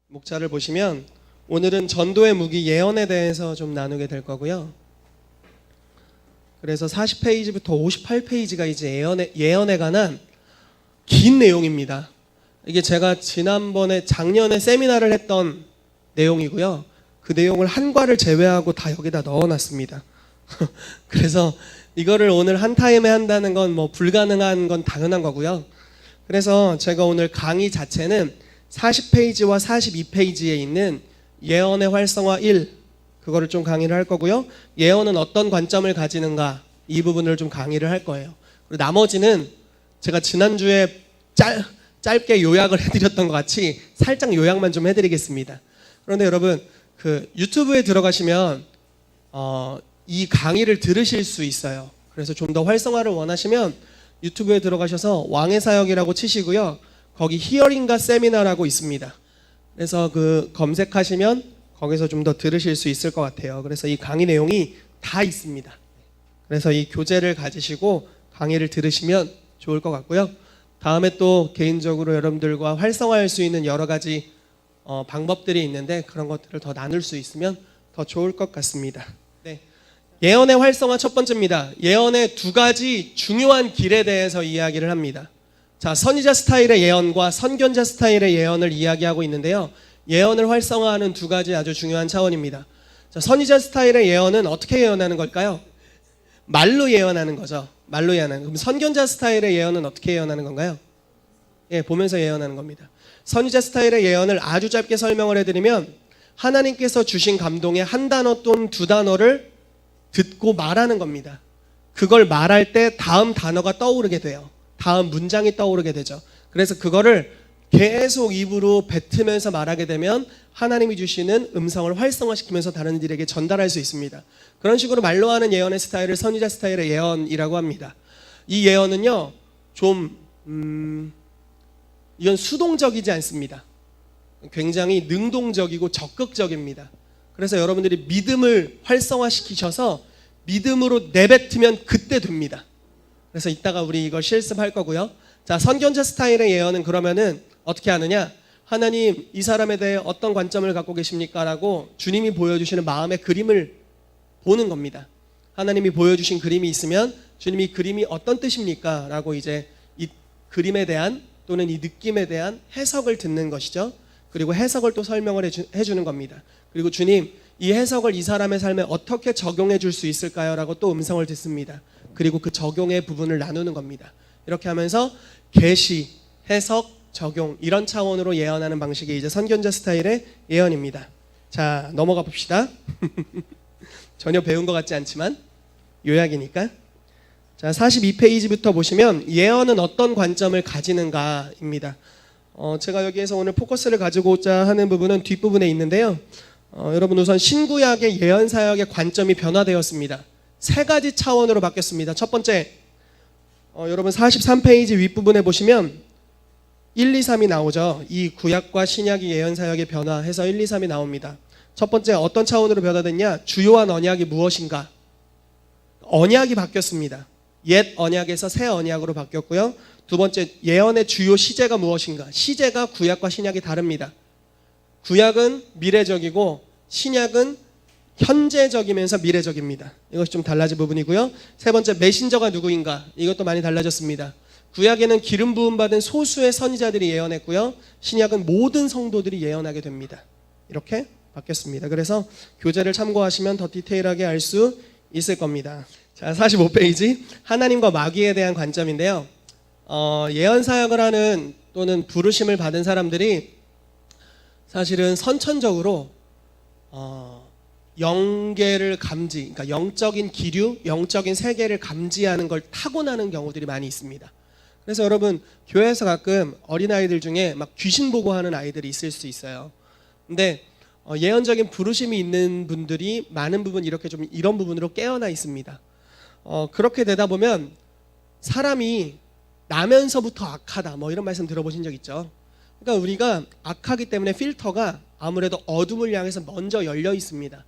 목차를 보시면 오늘은 전도의 무기 예언에 대해서 좀 나누게 될 거고요. 그래서 40페이지부터 58페이지가 이제 예언에 관한 긴 내용입니다. 이게 제가 작년에 세미나를 했던 내용이고요. 그 내용을 한 과를 제외하고 다 여기다 넣어놨습니다. 그래서 이거를 오늘 한 타임에 한다는 건 뭐 불가능한 건 당연한 거고요. 그래서 제가 오늘 강의 자체는 40페이지와 42페이지에 있는 예언의 활성화 1, 그거를 좀 강의를 할 거고요. 예언은 어떤 관점을 가지는가, 이 부분을 좀 강의를 할 거예요. 그리고 나머지는 제가 지난주에 짧게 요약을 해드렸던 것 같이 살짝 요약만 좀 해드리겠습니다. 그런데 여러분, 그 유튜브에 들어가시면 이 강의를 들으실 수 있어요. 그래서 좀 더 활성화를 원하시면 유튜브에 들어가셔서 왕의 사역이라고 치시고요. 거기 히어링과 세미나라고 있습니다. 그래서 그 검색하시면 거기서 좀 더 들으실 수 있을 것 같아요. 그래서 이 강의 내용이 다 있습니다. 그래서 이 교재를 가지시고 강의를 들으시면 좋을 것 같고요. 다음에 또 개인적으로 여러분들과 활성화할 수 있는 여러 가지 방법들이 있는데 그런 것들을 더 나눌 수 있으면 더 좋을 것 같습니다. 네. 예언의 활성화 첫 번째입니다. 예언의 두 가지 중요한 길에 대해서 이야기를 합니다. 자, 선지자 스타일의 예언과 선견자 스타일의 예언을 이야기하고 있는데요. 예언을 활성화하는 두 가지 아주 중요한 차원입니다. 자, 선지자 스타일의 예언은 어떻게 예언하는 걸까요? 말로 예언하는 거죠. 말로 예언하는. 그럼 선견자 스타일의 예언은 어떻게 예언하는 건가요? 예, 보면서 예언하는 겁니다. 선지자 스타일의 예언을 아주 짧게 설명을 해드리면 하나님께서 주신 감동의 한 단어 또는 두 단어를 듣고 말하는 겁니다. 그걸 말할 때 다음 단어가 떠오르게 돼요. 다음 문장이 떠오르게 되죠. 그래서 그거를 계속 입으로 뱉으면서 말하게 되면 하나님이 주시는 음성을 활성화시키면서 다른 이들에게 전달할 수 있습니다. 그런 식으로 말로 하는 예언의 스타일을 선지자 스타일의 예언이라고 합니다. 이 예언은요, 이건 수동적이지 않습니다. 굉장히 능동적이고 적극적입니다. 그래서 여러분들이 믿음을 활성화시키셔서 믿음으로 내뱉으면 그때 됩니다. 그래서 이따가 우리 이걸 실습할 거고요. 자, 선견자 스타일의 예언은 그러면은 어떻게 하느냐? 하나님, 이 사람에 대해 어떤 관점을 갖고 계십니까? 라고 주님이 보여주시는 마음의 그림을 보는 겁니다. 하나님이 보여주신 그림이 있으면 주님이 이 그림이 어떤 뜻입니까? 라고 이제 이 그림에 대한 또는 이 느낌에 대한 해석을 듣는 것이죠. 그리고 해석을 또 설명을 해주는 겁니다. 그리고 주님, 이 해석을 이 사람의 삶에 어떻게 적용해 줄 수 있을까요? 라고 또 음성을 듣습니다. 그리고 그 적용의 부분을 나누는 겁니다. 이렇게 하면서 계시, 해석, 적용, 이런 차원으로 예언하는 방식이 이제 선견자 스타일의 예언입니다. 자, 넘어가 봅시다. 전혀 배운 것 같지 않지만 요약이니까. 자, 42페이지부터 보시면 예언은 어떤 관점을 가지는가입니다. 제가 여기에서 오늘 포커스를 가지고자 하는 부분은 뒷부분에 있는데요. 여러분, 우선 신구약의 예언 사역의 관점이 변화되었습니다. 세 가지 차원으로 바뀌었습니다. 첫 번째, 여러분 43페이지 윗부분에 보시면 1, 2, 3이 나오죠. 이 구약과 신약의 예언 사역의 변화해서 1, 2, 3이 나옵니다. 첫 번째, 어떤 차원으로 변화됐냐? 주요한 언약이 무엇인가? 언약이 바뀌었습니다. 옛 언약에서 새 언약으로 바뀌었고요. 두 번째, 예언의 주요 시제가 무엇인가? 시제가 구약과 신약이 다릅니다. 구약은 미래적이고 신약은 현재적이면서 미래적입니다. 이것이 좀 달라진 부분이고요. 세 번째, 메신저가 누구인가? 이것도 많이 달라졌습니다. 구약에는 기름 부음 받은 소수의 선지자들이 예언했고요. 신약은 모든 성도들이 예언하게 됩니다. 이렇게 바뀌었습니다. 그래서 교재를 참고하시면 더 디테일하게 알 수 있을 겁니다. 자, 45페이지, 하나님과 마귀에 대한 관점인데요. 예언 사역을 하는 또는 부르심을 받은 사람들이 사실은 선천적으로 영계를 그러니까 영적인 기류, 영적인 세계를 감지하는 걸 타고나는 경우들이 많이 있습니다. 그래서 여러분, 교회에서 가끔 어린아이들 중에 막 귀신 보고 하는 아이들이 있을 수 있어요. 근데 예언적인 부르심이 있는 분들이 많은 부분 이렇게 좀 이런 부분으로 깨어나 있습니다. 그렇게 되다 보면 사람이 나면서부터 악하다, 뭐 이런 말씀 들어보신 적 있죠? 그러니까 우리가 악하기 때문에 필터가 아무래도 어둠을 향해서 먼저 열려 있습니다.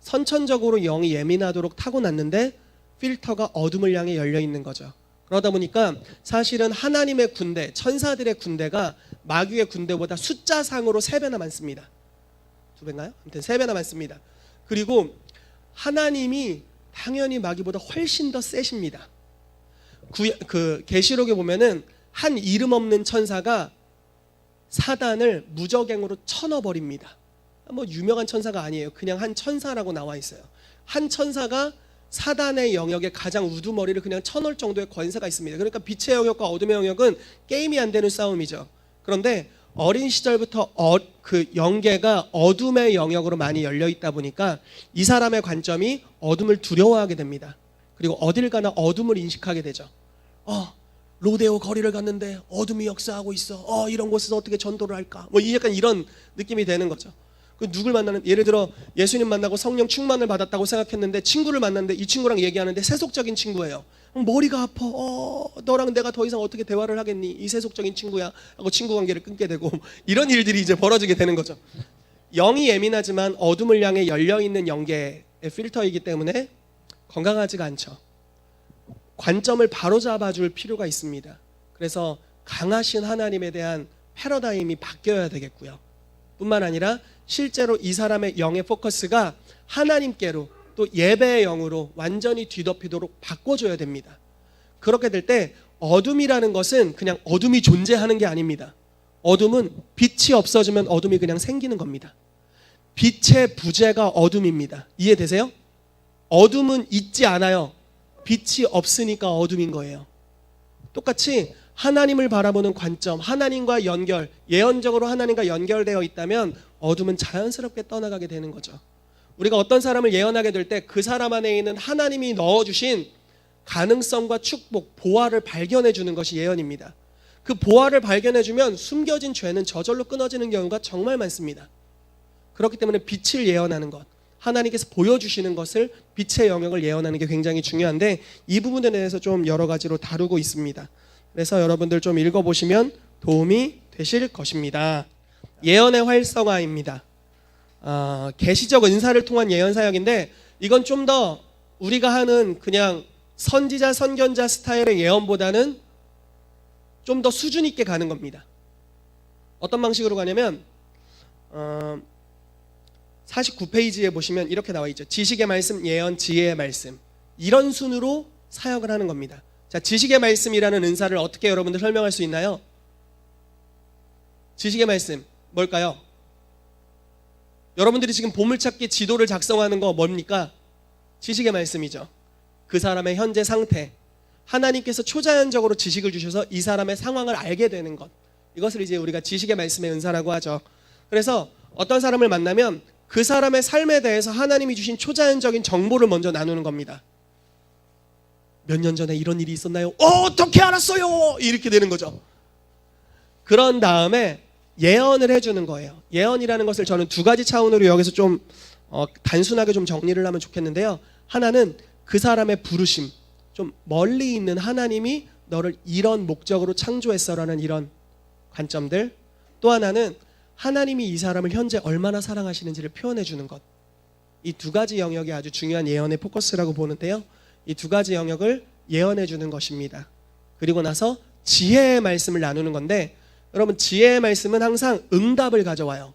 선천적으로 영이 예민하도록 타고났는데 필터가 어둠을 향해 열려 있는 거죠. 그러다 보니까 사실은 하나님의 군대, 천사들의 군대가 마귀의 군대보다 숫자상으로 3배나 많습니다. 2배인가요? 아무튼 3배나 많습니다. 그리고 하나님이 당연히 마귀보다 훨씬 더 세십니다. 계시록에 보면은 한 이름 없는 천사가 사단을 무적행으로 쳐넣어버립니다. 뭐 유명한 천사가 아니에요. 그냥 한 천사라고 나와 있어요. 한 천사가 사단의 영역에 가장 우두머리를 그냥 쳐넣을 정도의 권세가 있습니다. 그러니까 빛의 영역과 어둠의 영역은 게임이 안 되는 싸움이죠. 그런데 어린 시절부터 그 영계가 어둠의 영역으로 많이 열려 있다 보니까 이 사람의 관점이 어둠을 두려워하게 됩니다. 그리고 어딜 가나 어둠을 인식하게 되죠. 로데오 거리를 갔는데 어둠이 역사하고 있어. 이런 곳에서 어떻게 전도를 할까? 뭐 약간 이런 느낌이 되는 거죠. 누굴 만나는, 예를 들어 예수님 만나고 성령 충만을 받았다고 생각했는데 친구를 만났는데 이 친구랑 얘기하는데 세속적인 친구예요. 머리가 아파. 너랑 내가 더 이상 어떻게 대화를 하겠니? 이 세속적인 친구야 하고 친구 관계를 끊게 되고 이런 일들이 이제 벌어지게 되는 거죠. 영이 예민하지만 어둠을 향해 열려있는 영계의 필터이기 때문에 건강하지가 않죠. 관점을 바로잡아 줄 필요가 있습니다. 그래서 강하신 하나님에 대한 패러다임이 바뀌어야 되겠고요. 뿐만 아니라 실제로 이 사람의 영의 포커스가 하나님께로 또 예배의 영으로 완전히 뒤덮이도록 바꿔줘야 됩니다. 그렇게 될 때 어둠이라는 것은 그냥 어둠이 존재하는 게 아닙니다. 어둠은 빛이 없어지면 어둠이 그냥 생기는 겁니다. 빛의 부재가 어둠입니다. 이해되세요? 어둠은 있지 않아요. 빛이 없으니까 어둠인 거예요. 똑같이 하나님을 바라보는 관점, 하나님과 연결, 예언적으로 하나님과 연결되어 있다면 어둠은 자연스럽게 떠나가게 되는 거죠. 우리가 어떤 사람을 예언하게 될 때 그 사람 안에 있는 하나님이 넣어주신 가능성과 축복, 보화를 발견해 주는 것이 예언입니다. 그 보화를 발견해 주면 숨겨진 죄는 저절로 끊어지는 경우가 정말 많습니다. 그렇기 때문에 빛을 예언하는 것, 하나님께서 보여주시는 것을, 빛의 영역을 예언하는 게 굉장히 중요한데 이 부분에 대해서 좀 여러 가지로 다루고 있습니다. 그래서 여러분들 좀 읽어보시면 도움이 되실 것입니다. 예언의 활성화입니다. 계시적 은사를 통한 예언 사역인데 이건 좀 더 우리가 하는 그냥 선지자 선견자 스타일의 예언보다는 좀 더 수준 있게 가는 겁니다. 어떤 방식으로 가냐면 49페이지에 보시면 이렇게 나와 있죠. 지식의 말씀, 예언, 지혜의 말씀. 이런 순으로 사역을 하는 겁니다. 자, 지식의 말씀이라는 은사를 어떻게 여러분들 설명할 수 있나요? 지식의 말씀 뭘까요? 여러분들이 지금 보물찾기 지도를 작성하는 거 뭡니까? 지식의 말씀이죠. 그 사람의 현재 상태, 하나님께서 초자연적으로 지식을 주셔서 이 사람의 상황을 알게 되는 것, 이것을 이제 우리가 지식의 말씀의 은사라고 하죠. 그래서 어떤 사람을 만나면 그 사람의 삶에 대해서 하나님이 주신 초자연적인 정보를 먼저 나누는 겁니다. 몇 년 전에 이런 일이 있었나요? 어떻게 알았어요? 이렇게 되는 거죠. 그런 다음에 예언을 해주는 거예요. 예언이라는 것을 저는 두 가지 차원으로 여기서 좀 단순하게 좀 정리를 하면 좋겠는데요. 하나는 그 사람의 부르심, 좀 멀리 있는 하나님이 너를 이런 목적으로 창조했어라는 이런 관점들. 또 하나는 하나님이 이 사람을 현재 얼마나 사랑하시는지를 표현해 주는 것. 이 두 가지 영역이 아주 중요한 예언의 포커스라고 보는데요. 이 두 가지 영역을 예언해 주는 것입니다. 그리고 나서 지혜의 말씀을 나누는 건데, 여러분 지혜의 말씀은 항상 응답을 가져와요.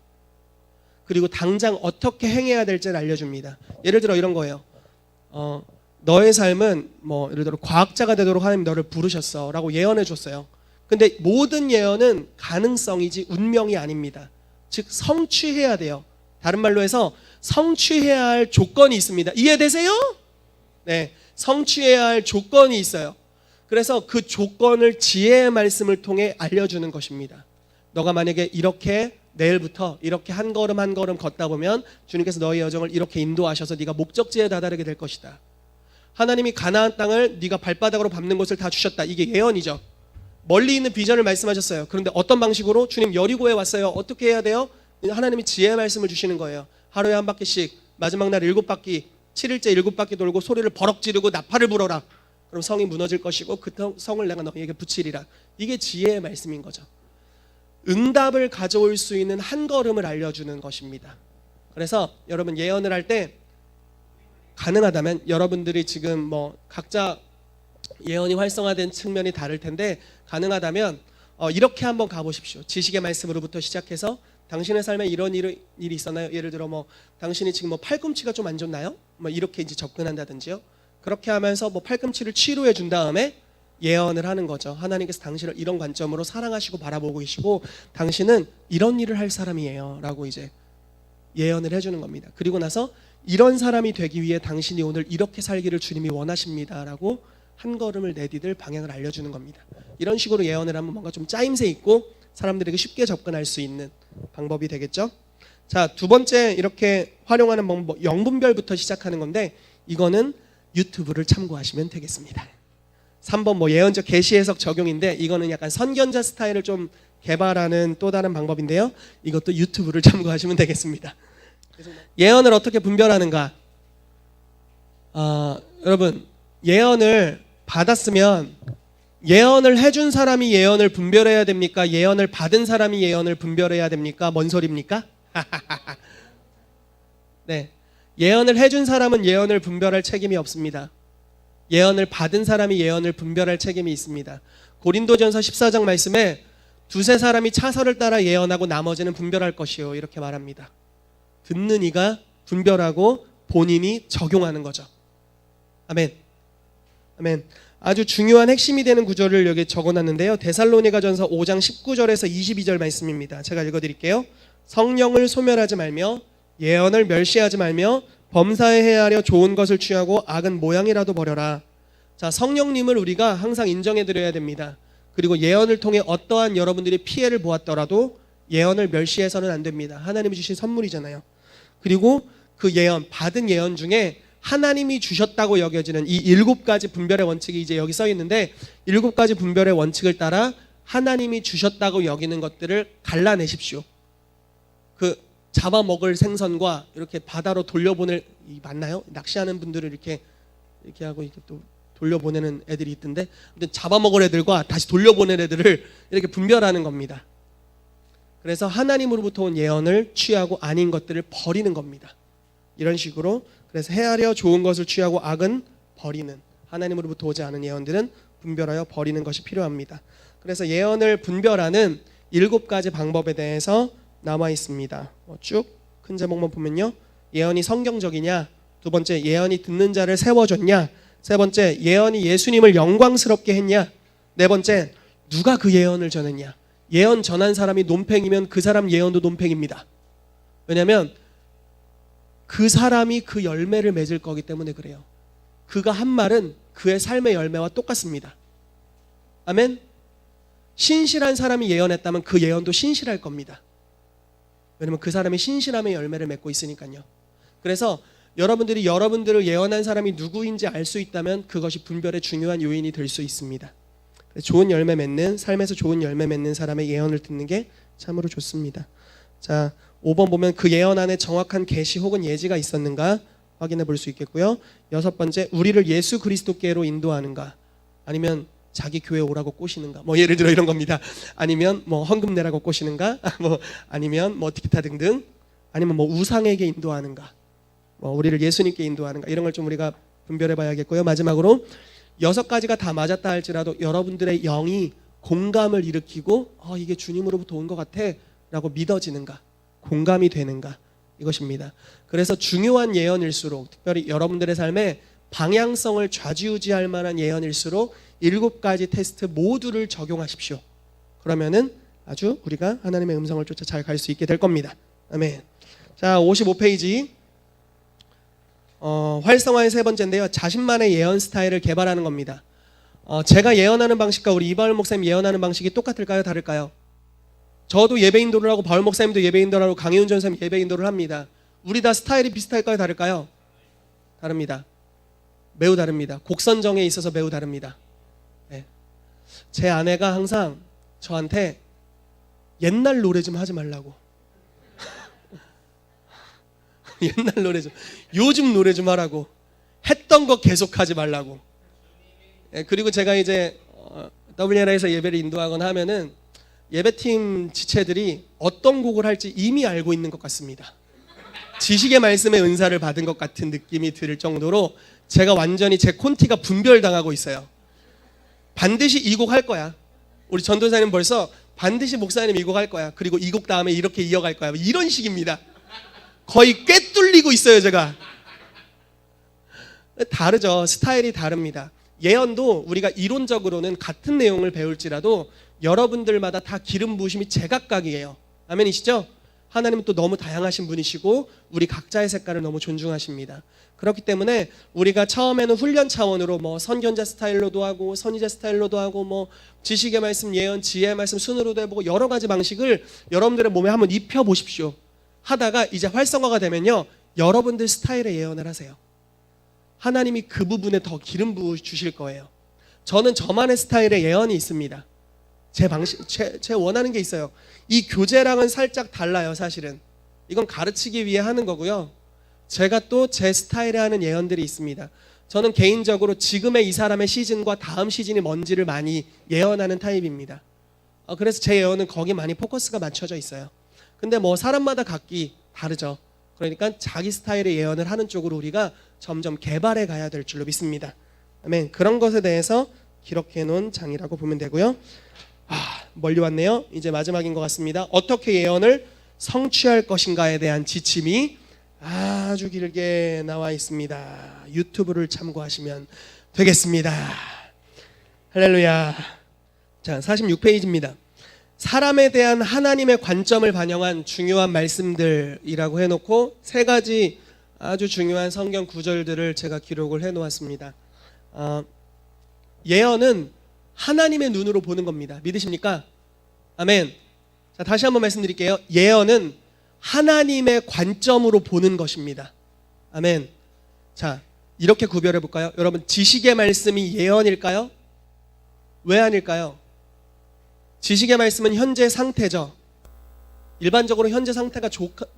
그리고 당장 어떻게 행해야 될지를 알려줍니다. 예를 들어 이런 거예요. 너의 삶은 뭐 예를 들어 과학자가 되도록 하나님 너를 부르셨어 라고 예언해 줬어요. 근데 모든 예언은 가능성이지 운명이 아닙니다. 즉 성취해야 돼요. 다른 말로 해서 성취해야 할 조건이 있습니다. 이해되세요? 네, 성취해야 할 조건이 있어요. 그래서 그 조건을 지혜의 말씀을 통해 알려주는 것입니다. 너가 만약에 이렇게 내일부터 이렇게 한 걸음 한 걸음 걷다 보면 주님께서 너의 여정을 이렇게 인도하셔서 네가 목적지에 다다르게 될 것이다. 하나님이 가나안 땅을 네가 발바닥으로 밟는 곳을 다 주셨다. 이게 예언이죠. 멀리 있는 비전을 말씀하셨어요. 그런데 어떤 방식으로? 주님 여리고에 왔어요. 어떻게 해야 돼요? 하나님이 지혜의 말씀을 주시는 거예요. 하루에 한 바퀴씩 마지막 날 7바퀴 7일째 7바퀴 돌고 소리를 버럭 지르고 나팔을 불어라. 그럼 성이 무너질 것이고 그 성을 내가 너희에게 붙이리라. 이게 지혜의 말씀인 거죠. 응답을 가져올 수 있는 한 걸음을 알려주는 것입니다. 그래서 여러분 예언을 할 때 가능하다면 여러분들이 지금 뭐 각자 예언이 활성화된 측면이 다를 텐데 가능하다면 이렇게 한번 가보십시오. 지식의 말씀으로부터 시작해서 당신의 삶에 이런 일이 있었나요? 예를 들어 뭐 당신이 지금 뭐 팔꿈치가 좀 안 좋나요? 뭐 이렇게 이제 접근한다든지요. 그렇게 하면서 뭐 팔꿈치를 치료해 준 다음에 예언을 하는 거죠. 하나님께서 당신을 이런 관점으로 사랑하시고 바라보고 계시고 당신은 이런 일을 할 사람이에요 라고 이제 예언을 해주는 겁니다. 그리고 나서 이런 사람이 되기 위해 당신이 오늘 이렇게 살기를 주님이 원하십니다 라고 한 걸음을 내디딜 방향을 알려주는 겁니다. 이런 식으로 예언을 하면 뭔가 좀 짜임새 있고 사람들에게 쉽게 접근할 수 있는 방법이 되겠죠. 자, 두 번째 이렇게 활용하는 방법, 영분별부터 시작하는 건데 이거는 유튜브를 참고하시면 되겠습니다. 3번 뭐 예언적 계시 해석 적용인데 이거는 약간 선견자 스타일을 좀 개발하는 또 다른 방법인데요. 이것도 유튜브를 참고하시면 되겠습니다. 예언을 어떻게 분별하는가? 여러분 예언을 받았으면 예언을 해준 사람이 예언을 분별해야 됩니까? 예언을 받은 사람이 예언을 분별해야 됩니까? 뭔 소리입니까? 네, 예언을 해준 사람은 예언을 분별할 책임이 없습니다. 예언을 받은 사람이 예언을 분별할 책임이 있습니다. 고린도전서 14장 말씀에 두세 사람이 차설을 따라 예언하고 나머지는 분별할 것이요 이렇게 말합니다. 듣는 이가 분별하고 본인이 적용하는 거죠. 아멘. 아멘. 아주 중요한 핵심이 되는 구절을 여기 적어놨는데요. 데살로니가전서 5장 19절에서 22절 말씀입니다. 제가 읽어드릴게요. 성령을 소멸하지 말며 예언을 멸시하지 말며 범사에 해하려 좋은 것을 취하고 악은 모양이라도 버려라. 자, 성령님을 우리가 항상 인정해드려야 됩니다. 그리고 예언을 통해 어떠한 여러분들이 피해를 보았더라도 예언을 멸시해서는 안 됩니다. 하나님이 주신 선물이잖아요. 그리고 그 예언, 받은 예언 중에 하나님이 주셨다고 여겨지는 이 7가지 분별의 원칙이 이제 여기 써 있는데 7가지 분별의 원칙을 따라 하나님이 주셨다고 여기는 것들을 갈라내십시오. 그 잡아먹을 생선과 이렇게 바다로 돌려보낼, 맞나요? 낚시하는 분들을 이렇게 하고 이렇게 또 돌려보내는 애들이 있던데 잡아먹을 애들과 다시 돌려보낼 애들을 이렇게 분별하는 겁니다. 그래서 하나님으로부터 온 예언을 취하고 아닌 것들을 버리는 겁니다. 이런 식으로 그래서 헤아려 좋은 것을 취하고 악은 버리는, 하나님으로부터 오지 않은 예언들은 분별하여 버리는 것이 필요합니다. 그래서 예언을 분별하는 7가지 방법에 대해서 남아 있습니다. 쭉 큰 제목만 보면요. 예언이 성경적이냐, 두 번째 예언이 듣는 자를 세워줬냐, 세 번째 예언이 예수님을 영광스럽게 했냐, 네 번째 누가 그 예언을 전했냐. 예언 전한 사람이 논팽이면 그 사람 예언도 논팽입니다. 왜냐하면 그 사람이 그 열매를 맺을 거기 때문에 그래요. 그가 한 말은 그의 삶의 열매와 똑같습니다. 아멘. 신실한 사람이 예언했다면 그 예언도 신실할 겁니다. 왜냐면 그 사람이 신실함의 열매를 맺고 있으니까요. 그래서 여러분들이 여러분들을 예언한 사람이 누구인지 알 수 있다면 그것이 분별의 중요한 요인이 될 수 있습니다. 좋은 열매 맺는, 삶에서 좋은 열매 맺는 사람의 예언을 듣는 게 참으로 좋습니다. 자, 5번 보면 그 예언 안에 정확한 계시 혹은 예지가 있었는가 확인해 볼 수 있겠고요. 6번째, 우리를 예수 그리스도께로 인도하는가, 아니면 자기 교회 오라고 꼬시는가, 뭐 예를 들어 이런 겁니다. 아니면 뭐 헌금 내라고 꼬시는가, 뭐 아니면 뭐 기타 등등, 아니면 뭐 우상에게 인도하는가, 뭐 우리를 예수님께 인도하는가, 이런 걸 좀 우리가 분별해 봐야겠고요. 마지막으로 6가지가 다 맞았다 할지라도 여러분들의 영이 공감을 일으키고 이게 주님으로부터 온 것 같아 라고 믿어지는가, 공감이 되는가, 이것입니다. 그래서 중요한 예언일수록, 특별히 여러분들의 삶에 방향성을 좌지우지할 만한 예언일수록 7가지 테스트 모두를 적용하십시오. 그러면은 아주 우리가 하나님의 음성을 쫓아 잘 갈 수 있게 될 겁니다. 아멘. 자, 55페이지 활성화의 세 번째인데요. 자신만의 예언 스타일을 개발하는 겁니다. 제가 예언하는 방식과 우리 이바울 목사님 예언하는 방식이 똑같을까요? 다를까요? 저도 예배 인도를 하고 바울 목사님도 예배 인도를 하고 강혜훈 전사님 예배 인도를 합니다. 우리 다 스타일이 비슷할까요? 다를까요? 다릅니다. 매우 다릅니다. 곡 선정에 있어서 매우 다릅니다. 네. 제 아내가 항상 저한테 옛날 노래 좀 하지 말라고 옛날 노래 좀, 요즘 노래 좀 하라고, 했던 거 계속하지 말라고. 그리고 제가 이제 WNA에서 예배를 인도하거나 하면은 예배팀 지체들이 어떤 곡을 할지 이미 알고 있는 것 같습니다. 지식의 말씀의 은사를 받은 것 같은 느낌이 들 정도로 제가 완전히 제 콘티가 분별당하고 있어요. 반드시 이 곡 할 거야. 우리 전도사님 벌써 반드시 목사님 이 곡 할 거야. 그리고 이 곡 다음에 이렇게 이어갈 거야. 이런 식입니다. 거의 꿰뚫리고 있어요, 제가. 다르죠. 스타일이 다릅니다. 예언도 우리가 이론적으로는 같은 내용을 배울지라도 여러분들마다 다 기름 부으심이 제각각이에요. 아멘이시죠? 하나님은 또 너무 다양하신 분이시고 우리 각자의 색깔을 너무 존중하십니다. 그렇기 때문에 우리가 처음에는 훈련 차원으로 뭐 선견자 스타일로도 하고 선지자 스타일로도 하고 뭐 지식의 말씀, 예언, 지혜의 말씀 순으로도 해보고 여러 가지 방식을 여러분들의 몸에 한번 입혀보십시오. 하다가 이제 활성화가 되면요, 여러분들 스타일의 예언을 하세요. 하나님이 그 부분에 더 기름 부어 주실 거예요. 저는 저만의 스타일의 예언이 있습니다. 제 방식, 제 원하는 게 있어요. 이 교재랑은 살짝 달라요, 사실은. 이건 가르치기 위해 하는 거고요. 제가 또 제 스타일에 하는 예언들이 있습니다. 저는 개인적으로 지금의 이 사람의 시즌과 다음 시즌이 뭔지를 많이 예언하는 타입입니다. 그래서 제 예언은 거기 많이 포커스가 맞춰져 있어요. 근데 뭐 사람마다 각기 다르죠. 그러니까 자기 스타일의 예언을 하는 쪽으로 우리가 점점 개발해 가야 될 줄로 믿습니다. 아멘. 그런 것에 대해서 기록해 놓은 장이라고 보면 되고요. 멀리 왔네요. 이제 마지막인 것 같습니다. 어떻게 예언을 성취할 것인가에 대한 지침이 아주 길게 나와 있습니다. 유튜브를 참고하시면 되겠습니다. 할렐루야. 자, 46페이지입니다. 사람에 대한 하나님의 관점을 반영한 중요한 말씀들이라고 해놓고 세 가지 아주 중요한 성경 구절들을 제가 기록을 해놓았습니다. 예언은 하나님의 눈으로 보는 겁니다. 믿으십니까? 아멘. 자, 다시 한번 말씀드릴게요. 예언은 하나님의 관점으로 보는 것입니다. 아멘. 자, 이렇게 구별해 볼까요? 여러분, 지식의 말씀이 예언일까요? 왜 아닐까요? 지식의 말씀은 현재 상태죠. 일반적으로 현재 상태가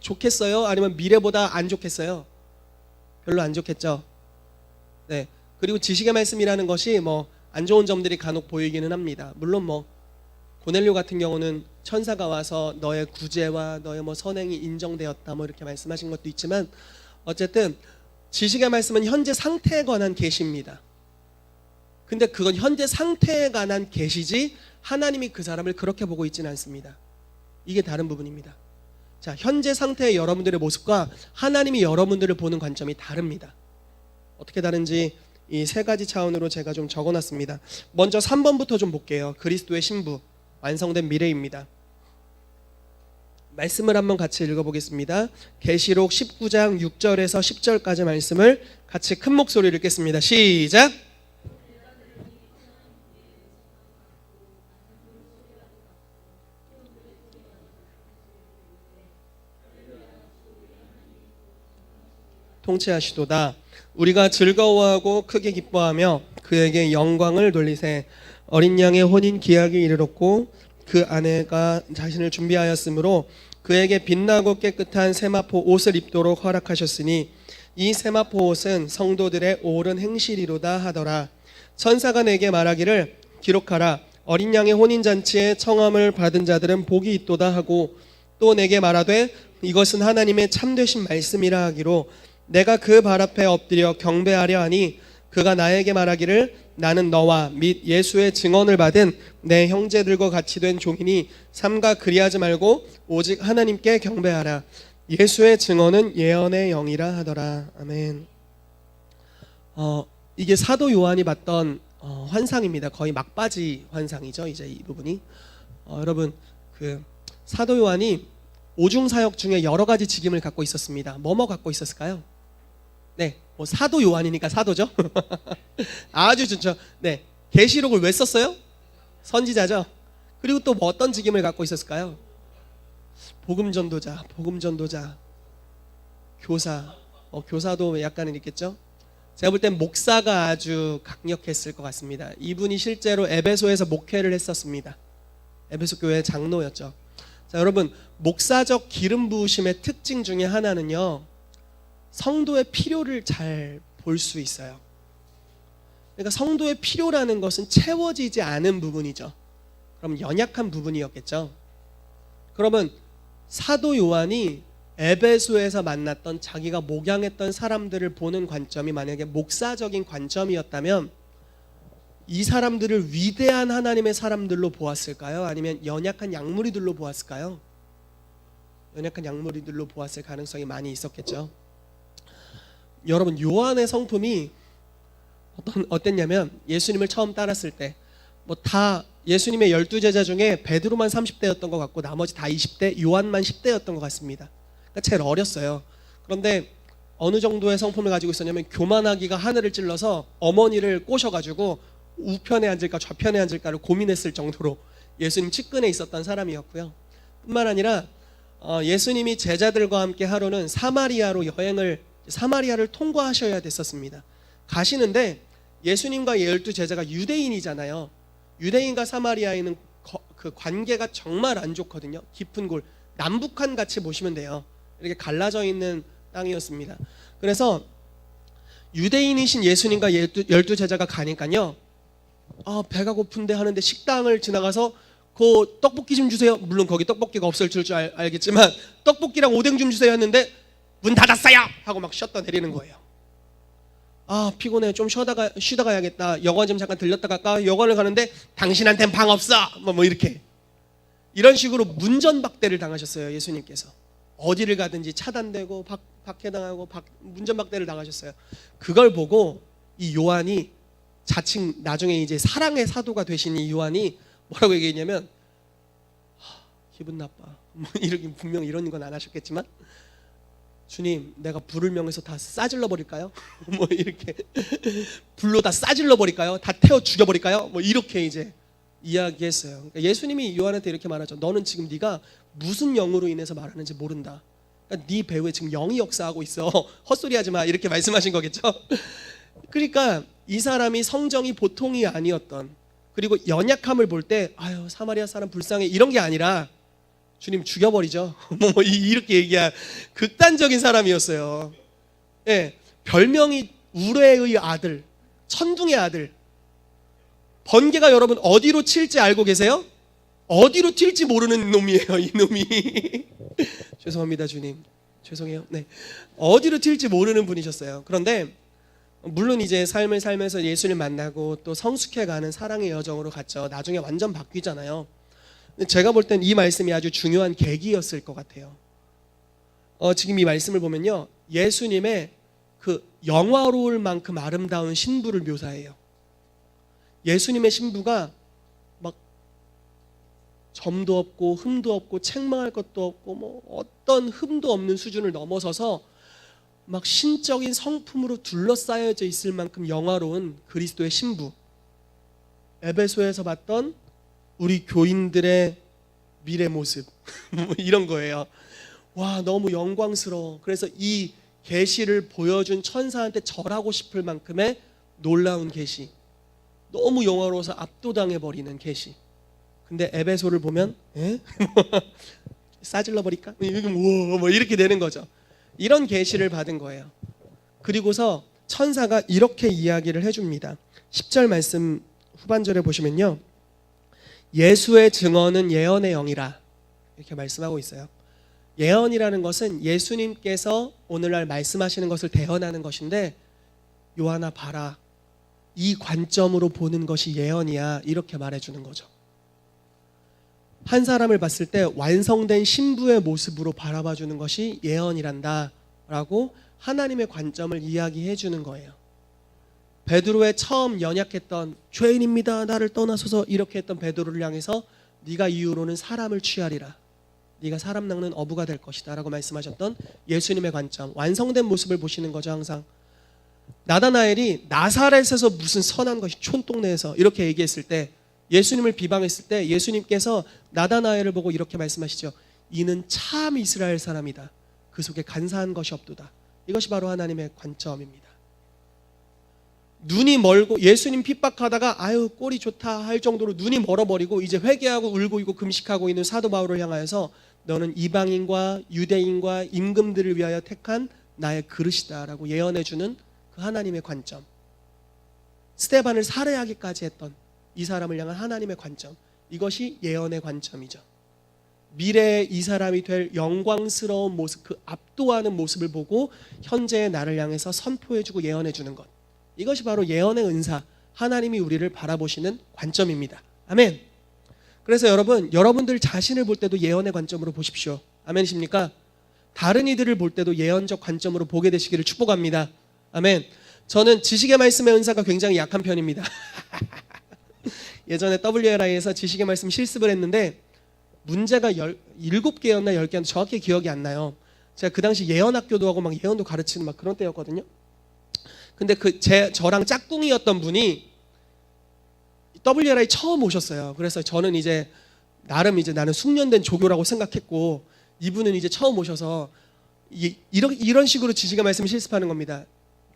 좋겠어요? 아니면 미래보다 안 좋겠어요? 별로 안 좋겠죠. 네. 그리고 지식의 말씀이라는 것이 뭐 안 좋은 점들이 간혹 보이기는 합니다. 물론 뭐 고넬료 같은 경우는 천사가 와서 너의 구제와 너의 뭐 선행이 인정되었다 뭐 이렇게 말씀하신 것도 있지만, 어쨌든 지식의 말씀은 현재 상태에 관한 계시입니다. 근데 그건 현재 상태에 관한 계시지 하나님이 그 사람을 그렇게 보고 있지는 않습니다. 이게 다른 부분입니다. 자, 현재 상태의 여러분들의 모습과 하나님이 여러분들을 보는 관점이 다릅니다. 어떻게 다른지 이 세 가지 차원으로 제가 좀 적어놨습니다. 먼저 3번부터 좀 볼게요. 그리스도의 신부, 완성된 미래입니다. 말씀을 한번 같이 읽어보겠습니다. 계시록 19장 6절에서 10절까지 말씀을 같이 큰 목소리로 읽겠습니다. 시작! 통치하시도다. 우리가 즐거워하고 크게 기뻐하며 그에게 영광을 돌리세. 어린 양의 혼인 기약이 이르렀고 그 아내가 자신을 준비하였으므로 그에게 빛나고 깨끗한 세마포 옷을 입도록 허락하셨으니 이 세마포 옷은 성도들의 옳은 행실이로다 하더라. 천사가 내게 말하기를 기록하라. 어린 양의 혼인잔치에 청함을 받은 자들은 복이 있도다 하고, 또 내게 말하되 이것은 하나님의 참되신 말씀이라 하기로 내가 그 발 앞에 엎드려 경배하려 하니 그가 나에게 말하기를 나는 너와 및 예수의 증언을 받은 내 형제들과 같이 된 종이니 삼가 그리하지 말고 오직 하나님께 경배하라. 예수의 증언은 예언의 영이라 하더라. 아멘. 이게 사도 요한이 봤던 환상입니다. 거의 막바지 환상이죠. 이제 이 부분이 여러분, 그 사도 요한이 오중사역 중에 여러 가지 직임을 갖고 있었습니다. 뭐뭐 갖고 있었을까요? 네, 뭐 사도 요한이니까 사도죠. 아주 좋죠. 네, 계시록을 왜 썼어요? 선지자죠. 그리고 또 뭐 어떤 직임을 갖고 있었을까요? 복음전도자, 교사. 교사도 약간은 있겠죠. 제가 볼 땐 목사가 아주 강력했을 것 같습니다. 이분이 실제로 에베소에서 목회를 했었습니다. 에베소 교회 장로였죠. 자, 여러분, 목사적 기름 부으심의 특징 중에 하나는요, 성도의 필요를 잘 볼 수 있어요. 그러니까 성도의 필요라는 것은 채워지지 않은 부분이죠. 그럼 연약한 부분이었겠죠. 그러면 사도 요한이 에베소에서 만났던 자기가 목양했던 사람들을 보는 관점이 만약에 목사적인 관점이었다면 이 사람들을 위대한 하나님의 사람들로 보았을까요? 아니면 연약한 약물이들로 보았을까요? 연약한 약물이들로 보았을 가능성이 많이 있었겠죠. 여러분, 요한의 성품이 어땠냐면 예수님을 처음 따랐을 때 다 예수님의 12제자 중에 베드로만 30대였던 것 같고 나머지 다 20대, 요한만 10대였던 것 같습니다. 그러니까 제일 어렸어요. 그런데 어느 정도의 성품을 가지고 있었냐면 교만하기가 하늘을 찔러서 어머니를 꼬셔가지고 우편에 앉을까 좌편에 앉을까를 고민했을 정도로 예수님 측근에 있었던 사람이었고요. 뿐만 아니라 예수님이 제자들과 함께 하루는 사마리아를 통과하셔야 됐었습니다. 가시는데 예수님과 12제자가 유대인이잖아요. 유대인과 사마리아인은 그 관계가 정말 안 좋거든요. 깊은 골, 남북한 같이 보시면 돼요. 이렇게 갈라져 있는 땅이었습니다. 그래서 유대인이신 예수님과 12제자가 가니까요, 배가 고픈데 하는데 식당을 지나가서 그 떡볶이 좀 주세요. 물론 거기 떡볶이가 없을 줄 알겠지만 떡볶이랑 오뎅 좀 주세요 했는데 문 닫았어요 하고 막 셔터 내리는 거예요. 피곤해, 좀 쉬다 가야겠다. 여관 좀 잠깐 들렸다 갈까? 여관을 가는데 당신한텐 방 없어 뭐 이렇게 이런 식으로 문전박대를 당하셨어요. 예수님께서 어디를 가든지 차단되고 박해당하고 문전박대를 당하셨어요. 그걸 보고 이 요한이 자칭 나중에 이제 사랑의 사도가 되신 이 요한이 뭐라고 얘기했냐면, 기분 나빠 이렇게 분명히 이런 건 안 하셨겠지만, 주님, 내가 불을 명해서 다 싸질러 버릴까요? 뭐 이렇게 불로 다 싸질러 버릴까요? 다 태워 죽여 버릴까요? 뭐 이렇게 이제 이야기했어요. 그러니까 예수님이 요한한테 이렇게 말하죠. 너는 지금 네가 무슨 영으로 인해서 말하는지 모른다. 그러니까 네 배후에 지금 영이 역사하고 있어. 헛소리하지 마. 이렇게 말씀하신 거겠죠. 그러니까 이 사람이 성정이 보통이 아니었던, 그리고 연약함을 볼 때 아유 사마리아 사람 불쌍해 이런 게 아니라 주님 죽여버리죠. 이렇게 얘기한 극단적인 사람이었어요. 예, 별명이 우레의 아들, 천둥의 아들. 번개가 여러분 어디로 튈지 알고 계세요? 어디로 튈지 모르는 놈이에요, 이 놈이. 죄송합니다, 주님. 죄송해요. 네, 어디로 튈지 모르는 분이셨어요. 그런데 물론 이제 삶을 살면서 예수를 만나고 또 성숙해가는 사랑의 여정으로 갔죠. 나중에 완전 바뀌잖아요. 제가 볼 땐 이 말씀이 아주 중요한 계기였을 것 같아요. 지금 이 말씀을 보면요, 예수님의 그 영화로울 만큼 아름다운 신부를 묘사해요. 예수님의 신부가 막 점도 없고 흠도 없고 책망할 것도 없고 뭐 어떤 흠도 없는 수준을 넘어서서 막 신적인 성품으로 둘러싸여져 있을 만큼 영화로운 그리스도의 신부. 에베소에서 봤던 우리 교인들의 미래 모습 뭐 이런 거예요. 와, 너무 영광스러워. 그래서 이 계시를 보여준 천사한테 절하고 싶을 만큼의 놀라운 계시, 너무 영화로워서 압도당해 버리는 계시. 근데 에베소를 보면 싸질러 버릴까? 우와, 뭐 이렇게 되는 거죠. 이런 계시를 받은 거예요. 그리고서 천사가 이렇게 이야기를 해줍니다. 10절 말씀 후반절에 보시면요, 예수의 증언은 예언의 영이라 이렇게 말씀하고 있어요. 예언이라는 것은 예수님께서 오늘날 말씀하시는 것을 대언하는 것인데, 요한아 봐라, 이 관점으로 보는 것이 예언이야, 이렇게 말해주는 거죠. 한 사람을 봤을 때 완성된 신부의 모습으로 바라봐주는 것이 예언이란다 라고 하나님의 관점을 이야기해 주는 거예요. 베드로의 처음 연약했던, 죄인입니다, 나를 떠나소서 이렇게 했던 베드로를 향해서 네가 이후로는 사람을 취하리라, 네가 사람 낚는 어부가 될 것이다 라고 말씀하셨던 예수님의 관점, 완성된 모습을 보시는 거죠. 항상 나다나엘이 나사렛에서 무슨 선한 것이 촌동네에서 이렇게 얘기했을 때, 예수님을 비방했을 때 예수님께서 나다나엘을 보고 이렇게 말씀하시죠. 이는 참 이스라엘 사람이다, 그 속에 간사한 것이 없도다. 이것이 바로 하나님의 관점입니다. 눈이 멀고 예수님 핍박하다가 아유 꼴이 좋다 할 정도로 눈이 멀어버리고 이제 회개하고 울고 있고 금식하고 있는 사도 바울을 향하여서 너는 이방인과 유대인과 임금들을 위하여 택한 나의 그릇이다 라고 예언해주는 그 하나님의 관점, 스데반을 살해하기까지 했던 이 사람을 향한 하나님의 관점, 이것이 예언의 관점이죠. 미래에 이 사람이 될 영광스러운 모습, 그 압도하는 모습을 보고 현재의 나를 향해서 선포해주고 예언해주는 것, 이것이 바로 예언의 은사, 하나님이 우리를 바라보시는 관점입니다. 아멘. 그래서 여러분, 여러분들 자신을 볼 때도 예언의 관점으로 보십시오. 아멘이십니까? 다른 이들을 볼 때도 예언적 관점으로 보게 되시기를 축복합니다. 아멘. 저는 지식의 말씀의 은사가 굉장히 약한 편입니다. 예전에 WLI에서 지식의 말씀 실습을 했는데 문제가 7개였나 10개였나 정확히 기억이 안 나요. 제가 그 당시 예언학교도 하고 막 예언도 가르치는 막 그런 때였거든요. 근데 저랑 짝꿍이었던 분이 WLI 처음 오셨어요. 그래서 저는 이제 나름 이제 나는 숙련된 조교라고 생각했고, 이분은 이제 처음 오셔서 이런 식으로 지식의 말씀을 실습하는 겁니다.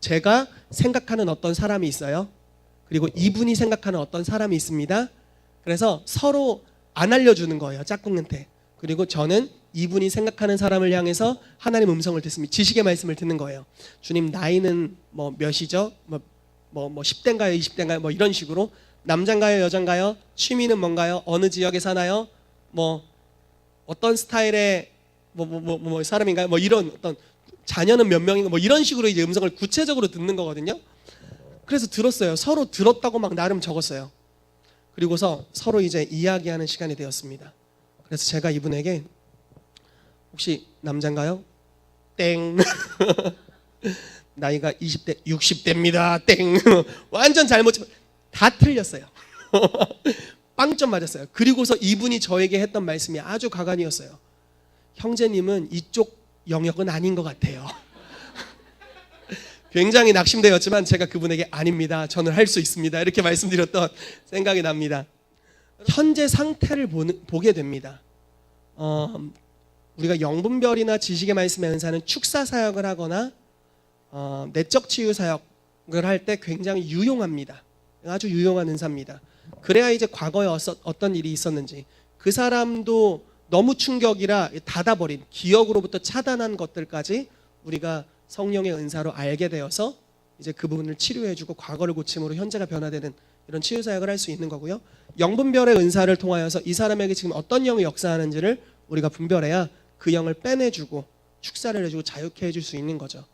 제가 생각하는 어떤 사람이 있어요. 그리고 이분이 생각하는 어떤 사람이 있습니다. 그래서 서로 안 알려주는 거예요, 짝꿍한테. 그리고 저는 이분이 생각하는 사람을 향해서 하나님 음성을 듣습니다. 지식의 말씀을 듣는 거예요. 주님, 나이는 뭐 몇이죠? 뭐 10대인가요? 20대인가요? 뭐 이런 식으로. 남잔가요? 여잔가요? 취미는 뭔가요? 어느 지역에 사나요? 뭐 어떤 스타일의 뭐 사람인가요? 뭐 이런 어떤 자녀는 몇 명인가? 뭐 이런 식으로 이제 음성을 구체적으로 듣는 거거든요. 그래서 들었어요. 서로 들었다고 막 나름 적었어요. 그리고서 서로 이제 이야기하는 시간이 되었습니다. 그래서 제가 이분에게 혹시 남잔가요? 땡. 나이가 20대, 60대입니다. 땡. 완전 잘못, 다 틀렸어요. 빵점 맞았어요. 그리고서 이분이 저에게 했던 말씀이 아주 가관이었어요. 형제님은 이쪽 영역은 아닌 것 같아요. 굉장히 낙심되었지만 제가 그분에게 아닙니다. 저는 할 수 있습니다. 이렇게 말씀드렸던 생각이 납니다. 현재 상태를 보게 됩니다. 우리가 영분별이나 지식의 말씀의 은사는 축사 사역을 하거나 내적 치유 사역을 할 때 굉장히 유용합니다. 아주 유용한 은사입니다. 그래야 이제 과거에 어떤 일이 있었는지, 그 사람도 너무 충격이라 닫아버린, 기억으로부터 차단한 것들까지 우리가 성령의 은사로 알게 되어서 이제 그 부분을 치료해주고 과거를 고침으로 현재가 변화되는 이런 치유 사역을 할 수 있는 거고요. 영분별의 은사를 통하여서 이 사람에게 지금 어떤 영이 역사하는지를 우리가 분별해야 그 영을 빼내주고 축사를 해주고 자유케 해줄 수 있는 거죠.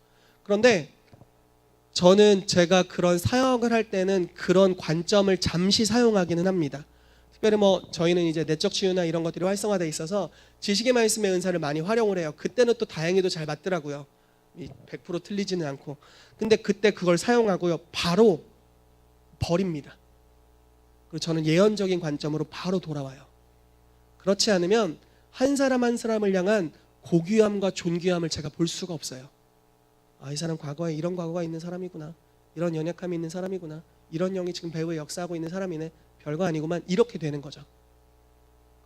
그런데 저는 제가 그런 사역을 할 때는 그런 관점을 잠시 사용하기는 합니다. 특별히 저희는 이제 내적 치유나 이런 것들이 활성화되어 있어서 지식의 말씀의 은사를 많이 활용을 해요. 그때는 또 다행히도 잘 맞더라고요. 100% 틀리지는 않고. 근데 그때 그걸 사용하고요, 바로 버립니다. 그리고 저는 예언적인 관점으로 바로 돌아와요. 그렇지 않으면 한 사람 한 사람을 향한 고귀함과 존귀함을 제가 볼 수가 없어요. 아, 이 사람 과거에 이런 과거가 있는 사람이구나, 이런 연약함이 있는 사람이구나, 이런 영이 지금 배후에 역사하고 있는 사람이네, 별거 아니구만, 이렇게 되는 거죠.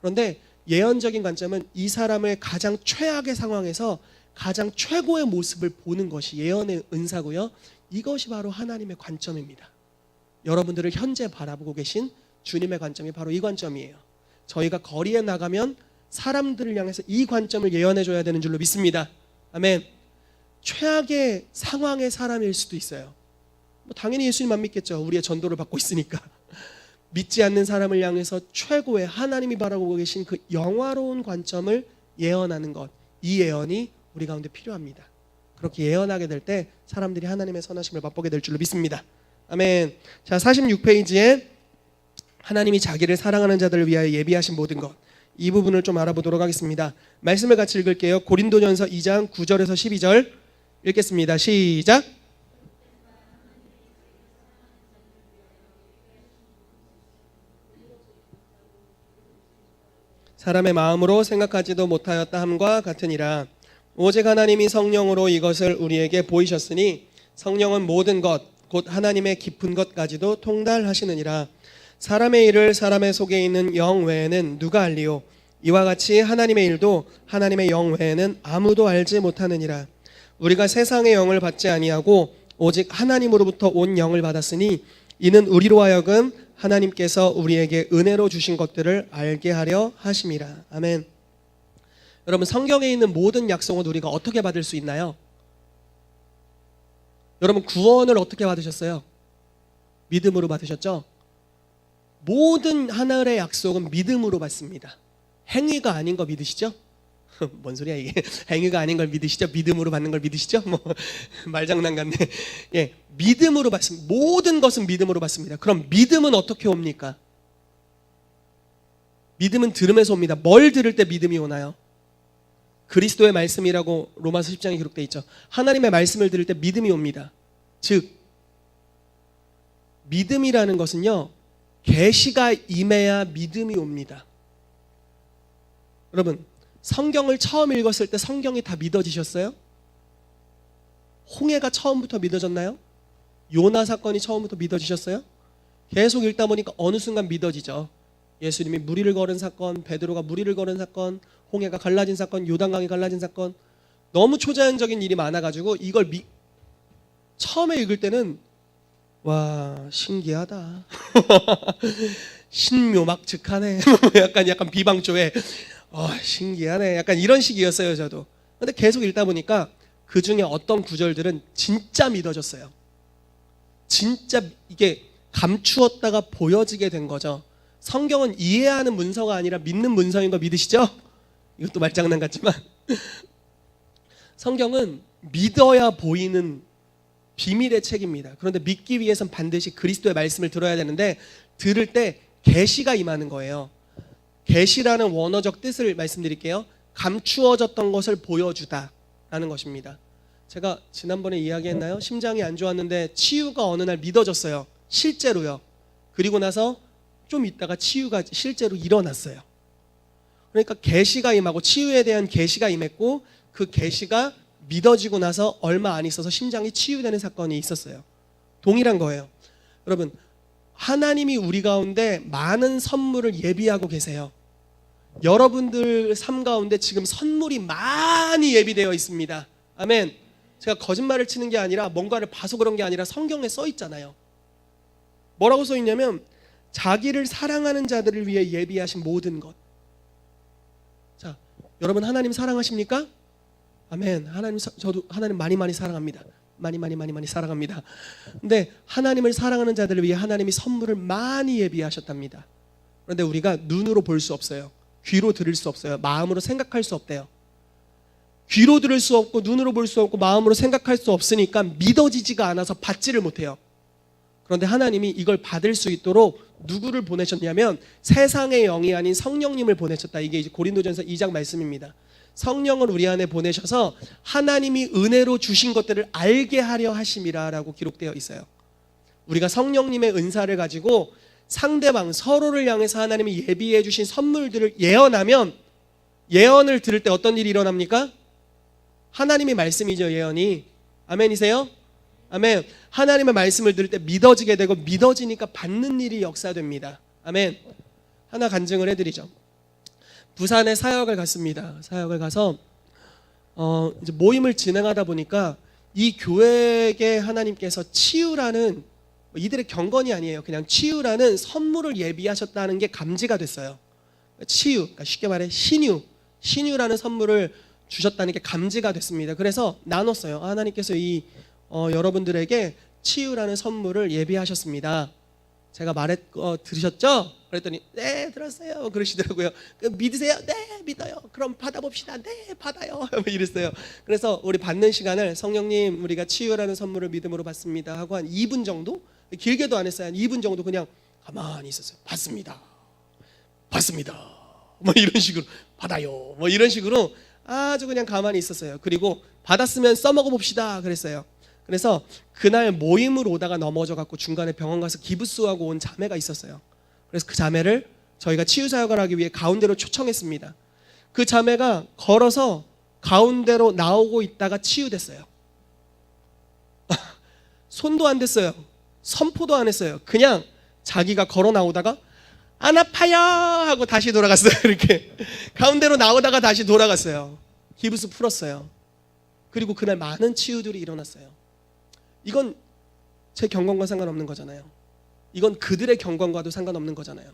그런데 예언적인 관점은 이 사람을 가장 최악의 상황에서 가장 최고의 모습을 보는 것이 예언의 은사고요. 이것이 바로 하나님의 관점입니다. 여러분들을 현재 바라보고 계신 주님의 관점이 바로 이 관점이에요. 저희가 거리에 나가면 사람들을 향해서 이 관점을 예언해 줘야 되는 줄로 믿습니다. 아멘. 최악의 상황의 사람일 수도 있어요. 당연히 예수님만 믿겠죠. 우리의 전도를 받고 있으니까. 믿지 않는 사람을 향해서 최고의 하나님이 바라보고 계신 그 영화로운 관점을 예언하는 것, 이 예언이 우리 가운데 필요합니다. 그렇게 예언하게 될 때 사람들이 하나님의 선하심을 맛보게 될 줄로 믿습니다. 아멘. 자, 46페이지에 하나님이 자기를 사랑하는 자들을 위하여 예비하신 모든 것, 이 부분을 좀 알아보도록 하겠습니다. 말씀을 같이 읽을게요. 고린도전서 2장 9절에서 12절 읽겠습니다. 시작. 사람의 마음으로 생각하지도 못하였다 함과 같으니라. 오직 하나님이 성령으로 이것을 우리에게 보이셨으니 성령은 모든 것 곧 하나님의 깊은 것까지도 통달하시느니라. 사람의 일을 사람의 속에 있는 영 외에는 누가 알리요? 이와 같이 하나님의 일도 하나님의 영 외에는 아무도 알지 못하느니라. 우리가 세상의 영을 받지 아니하고 오직 하나님으로부터 온 영을 받았으니 이는 우리로 하여금 하나님께서 우리에게 은혜로 주신 것들을 알게 하려 하심이라. 아멘. 여러분, 성경에 있는 모든 약속은 우리가 어떻게 받을 수 있나요? 여러분, 구원을 어떻게 받으셨어요? 믿음으로 받으셨죠? 모든 하늘의 약속은 믿음으로 받습니다. 행위가 아닌 거 믿으시죠? 뭔 소리야 이게? 행위가 아닌 걸 믿으시죠? 믿음으로 받는 걸 믿으시죠? 뭐 말장난 같네. 예, 믿음으로 받습니다. 모든 것은 믿음으로 받습니다. 그럼 믿음은 어떻게 옵니까? 믿음은 들음에서 옵니다. 뭘 들을 때 믿음이 오나요? 그리스도의 말씀이라고 로마서 10장에 기록되어 있죠. 하나님의 말씀을 들을 때 믿음이 옵니다. 즉 믿음이라는 것은요, 계시가 임해야 믿음이 옵니다. 여러분, 성경을 처음 읽었을 때 성경이 다 믿어지셨어요? 홍해가 처음부터 믿어졌나요? 요나 사건이 처음부터 믿어지셨어요? 계속 읽다 보니까 어느 순간 믿어지죠. 예수님이 무리를 걸은 사건, 베드로가 무리를 걸은 사건, 홍해가 갈라진 사건, 요단강이 갈라진 사건, 너무 초자연적인 일이 많아가지고 이걸 처음에 읽을 때는 와, 신기하다. 신묘막측하네. 약간 비방조에 신기하네. 약간 이런 식이었어요, 저도. 근데 계속 읽다 보니까 그 중에 어떤 구절들은 진짜 믿어졌어요. 진짜 이게 감추었다가 보여지게 된 거죠. 성경은 이해하는 문서가 아니라 믿는 문서인 거 믿으시죠? 이것도 말장난 같지만 성경은 믿어야 보이는 비밀의 책입니다. 그런데 믿기 위해선 반드시 그리스도의 말씀을 들어야 되는데 들을 때 계시가 임하는 거예요. 계시라는 원어적 뜻을 말씀드릴게요. 감추어졌던 것을 보여주다라는 것입니다. 제가 지난번에 이야기했나요? 심장이 안 좋았는데 치유가 어느 날 믿어졌어요. 실제로요. 그리고 나서 좀 있다가 치유가 실제로 일어났어요. 그러니까 계시가 임하고 치유에 대한 계시가 임했고 그 계시가 믿어지고 나서 얼마 안 있어서 심장이 치유되는 사건이 있었어요. 동일한 거예요. 여러분, 하나님이 우리 가운데 많은 선물을 예비하고 계세요. 여러분들 삶 가운데 지금 선물이 많이 예비되어 있습니다. 아멘. 제가 거짓말을 치는 게 아니라 뭔가를 봐서 그런 게 아니라 성경에 써 있잖아요. 뭐라고 써 있냐면 자기를 사랑하는 자들을 위해 예비하신 모든 것. 자, 여러분 하나님 사랑하십니까? 아멘. 저도 하나님 많이 사랑합니다. 많이 사랑합니다. 근데 하나님을 사랑하는 자들을 위해 하나님이 선물을 많이 예비하셨답니다. 그런데 우리가 눈으로 볼 수 없어요. 귀로 들을 수 없어요. 마음으로 생각할 수 없대요. 귀로 들을 수 없고 눈으로 볼 수 없고 마음으로 생각할 수 없으니까 믿어지지가 않아서 받지를 못해요. 그런데 하나님이 이걸 받을 수 있도록 누구를 보내셨냐면 세상의 영이 아닌 성령님을 보내셨다. 이게 이제 고린도전서 2장 말씀입니다. 성령을 우리 안에 보내셔서 하나님이 은혜로 주신 것들을 알게 하려 하심이라라고 기록되어 있어요. 우리가 성령님의 은사를 가지고 상대방 서로를 향해서 하나님이 예비해 주신 선물들을 예언하면 예언을 들을 때 어떤 일이 일어납니까? 하나님의 말씀이죠, 예언이. 아멘이세요? 아멘. 하나님의 말씀을 들을 때 믿어지게 되고 믿어지니까 받는 일이 역사됩니다. 아멘. 하나 간증을 해드리죠. 부산에 사역을 갔습니다. 사역을 가서 이제 모임을 진행하다 보니까 이 교회에 하나님께서 치유라는, 이들의 경건이 아니에요. 그냥 치유라는 선물을 예비하셨다는 게 감지가 됐어요. 치유, 그러니까 쉽게 말해 신유라는 선물을 주셨다는 게 감지가 됐습니다. 그래서 나눴어요. 하나님께서 여러분들에게 치유라는 선물을 예비하셨습니다. 제가 들으셨죠? 그랬더니 네 들었어요 그러시더라고요. 믿으세요? 네 믿어요. 그럼 받아봅시다. 네 받아요. 이랬어요. 그래서 우리 받는 시간을 성령님 우리가 치유라는 선물을 믿음으로 받습니다 하고 한 2분 정도, 길게도 안 했어요. 한 2분 정도 그냥 가만히 있었어요. 받습니다 뭐 이런 식으로, 받아요 뭐 이런 식으로 아주 그냥 가만히 있었어요. 그리고 받았으면 써먹어 봅시다 그랬어요. 그래서 그날 모임을 오다가 넘어져 갖고 중간에 병원 가서 기부스하고 온 자매가 있었어요. 그래서 그 자매를 저희가 치유 사역을 하기 위해 가운데로 초청했습니다. 그 자매가 걸어서 가운데로 나오고 있다가 치유됐어요. 손도 안 댔어요. 선포도 안 했어요. 그냥 자기가 걸어 나오다가 안 아파요 하고 다시 돌아갔어요. 이렇게 가운데로 나오다가 다시 돌아갔어요. 기부스 풀었어요. 그리고 그날 많은 치유들이 일어났어요. 이건 제 경건과 상관없는 거잖아요. 이건 그들의 경건과도 상관없는 거잖아요.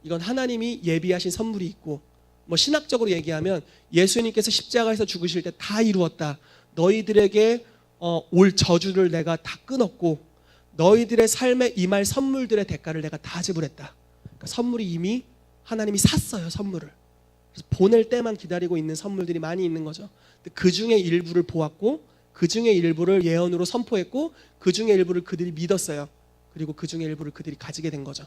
이건 하나님이 예비하신 선물이 있고, 뭐 신학적으로 얘기하면 예수님께서 십자가에서 죽으실 때 다 이루었다. 너희들에게 올 저주를 내가 다 끊었고 너희들의 삶에 임할 선물들의 대가를 내가 다 지불했다. 그러니까 선물이 이미 하나님이 샀어요. 선물을. 그래서 보낼 때만 기다리고 있는 선물들이 많이 있는 거죠. 그 중에 일부를 보았고, 그 중에 일부를 예언으로 선포했고, 그 중에 일부를 그들이 믿었어요. 그리고 그 중에 일부를 그들이 가지게 된 거죠.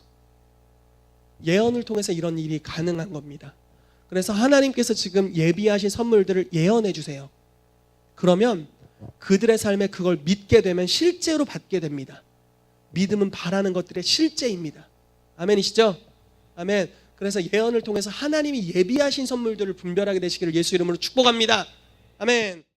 예언을 통해서 이런 일이 가능한 겁니다. 그래서 하나님께서 지금 예비하신 선물들을 예언해 주세요. 그러면 그들의 삶에 그걸 믿게 되면 실제로 받게 됩니다. 믿음은 바라는 것들의 실제입니다. 아멘이시죠? 아멘. 그래서 예언을 통해서 하나님이 예비하신 선물들을 분별하게 되시기를 예수 이름으로 축복합니다. 아멘.